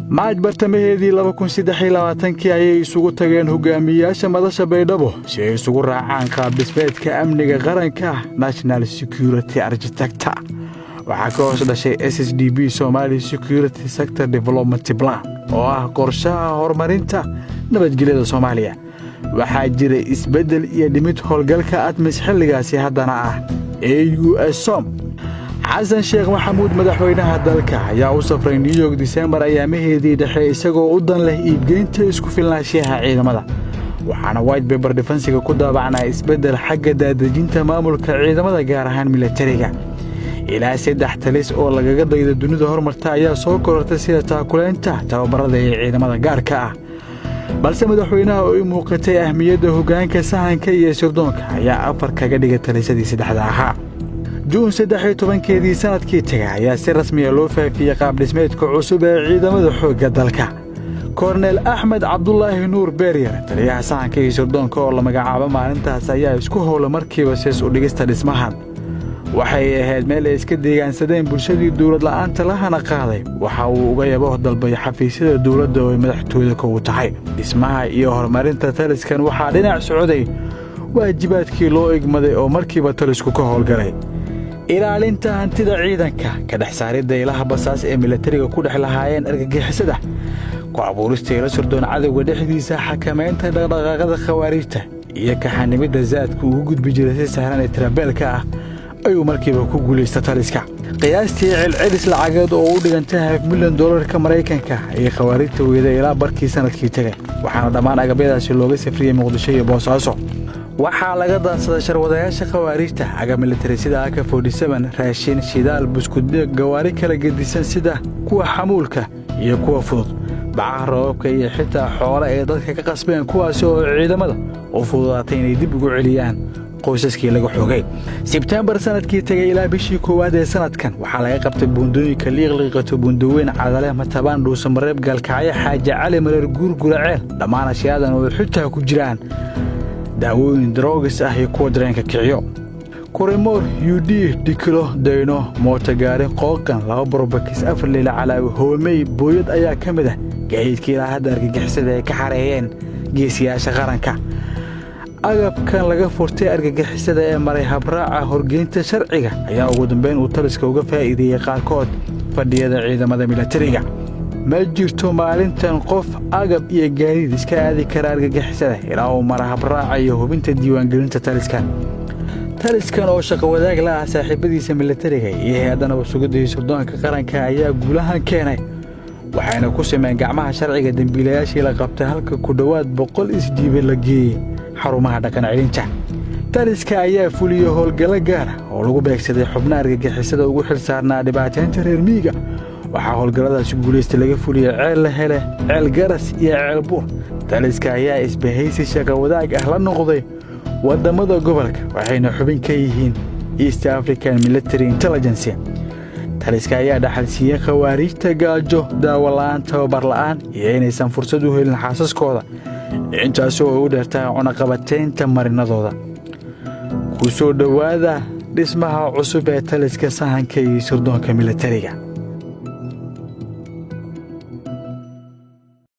معاد برتمهدي 2023 ayay isugu tageen hogaamiyaasha madasha Baydhabo si ay isugu raacaan qaab dhismeedka amniga qaranka National Security Architecture waxa ka hoos dhashay SSDB Somali Security Sector Development Plan oo ah qorshaha horumarinta nabadgelyada Soomaaliya waxa jiray isbedel iyo dhimid howlgalka ATMIS xilligaasi haddana ah AUSOM حسن شيخ محمود مدحوينها دالكا يا وصف نيويورك ديسمبر ايامهدي دحي isagoo u dan leh iibgeynta isku filnaanshaha ciidamada waxaana white paper defensiga ku daabacnaa isbedel xagga daadajinta maamulka ciidamada gaar ahaan militariga ilaa 3 talis oo lagaga daydo dunida horumarta ayaa soo korortay sida taakuleynta tababarada ee ciidamada gaarka ah balse madaxweynaha oo muuqatay ahmiyadda hoggaanka sahanka iyo sirdoonka ayaa afar kaga dhigay talisadii saddexda ahaa جون 13 sanadkii tagay ayaa si rasmi ah loo faafiyay qaab dhismeedka cusub ee ciidamada xoogga dalka Colonel Ahmed Abdullahi Nuur Beeriya taliyaha sahanka iyo sirdoonka oo la magacaabo maalintaas ayaa isku howlay markiiba sees u dhigista dhismahan waxay ahayd meel ay iska deegaansadeen bulshadii dawlad la'aanta lahana qaaday waxa uu uga yabo dalbay xafiisyada dawladda oo madaxtooyada ku tahay dhismaha iyo horumarinta taliskan waxa dhinac socday waajibaadkii loo igmaday oo markiiba talisku ka howlgalay ilaalinta hantida ciidanka ka dhex saaridda ilaha basaas ee militariga ku dhex lahaayeen argagixisada ku abuurista ila sirdoon cadawga dhexdiisa xakameynta dhaqdhaqaaqada khawaarijta iyo ka xanimida zaadka ugu gudbi jiray si sahlan ee tirabeelka ah ayuu markiiba ku guuleystay taliska qiyaastii celcelis lacageed oo u dhigantay $5 milyan Mareykanka ay khawaarijta weeday ilaa barkii sanadkii tagay waxaana dhammaan agabyadaasi looga safriyay Muqdisho iyo Boosaaso waxaa laga daansaday sharwadayaasha khawaarijta aga military sida AK47 raashin shidaal buskud gawaari kala gedisan sida kuwa xamuulka iyo kuwa fudud bacaha roobka iyo xitaa xoolo ay dadka ka qasbeen kuwaas oo ciidamada u fududaatay inay dib ugu celiyaan qoysaskii laga xoogay September sanadkii tagay ilaa bishii koowaad ee sanadkan waxaa laga qabtay buundooyinka liiqliiqato buundooyin cadale matabaan dhuusa mareeb galkacyo xaaja cali mareer guurguraceel dhammaan ashiyaadan oo xitaa ku jiraan daawoyin drogas ah iyo kuwa dareenka kiciyo Kurimor UD dikilo dayno mootagaari qooqan laba barobakis afar leela calaawi hoomay booyad ayaa kamid ah gaadiidkii ilaa hadda argagixisada ay ka xareeyeen geesiyaasha qaranka agabkan laga furtay argagixisada ee maray habraaca horgeynta sharciga ayaa ugu dambeyn uu taliska uga faa'iideeyay qaarkood fadhiyada ciidamada militariga ma jirto maalintan qof agab iyo gaadiid iska aadi kara argagixisada ilaa uu mara habraaca iyo hubinta diiwaangelinta taliskan oo shaqo wadaag la ah saaxiibadiisa militariga iyo hay'adana sugidda sirdoonka qaranka ayaa guulahan keenay waxayna ku sameeyeen gacmaha sharciga dambiilayaashii la qabtay halka ku dhawaad 100 isdiibe la geeyay xarumaha dhaqan celinta taliska ayaa fuliyay howlgalo gaar ah oo lagu beegsaday xubnaha argagixisada ugu xilsaarnaa dhibaateynta reer miyiga waxaa howlgaladaasi guuleystay laga fuliyay ceel la hele ceel garas iyo ceel buur taliska ayaa isbahaysi shaqo wadaag ah la noqday wadamada gobolka waxayna xubin ka yihiin East African Military Intelligence taliska ayaa dhaxal siiyay khawaarijta gaajo daawo la'aan tababar la'aan iyo inaysan fursad u helin xaasaskooda intaas oo u dheertay cunaqabateynta marinadooda ku soo dhawaada dhismaha cusub ee taliska sahanka iyo sirdoonka militariga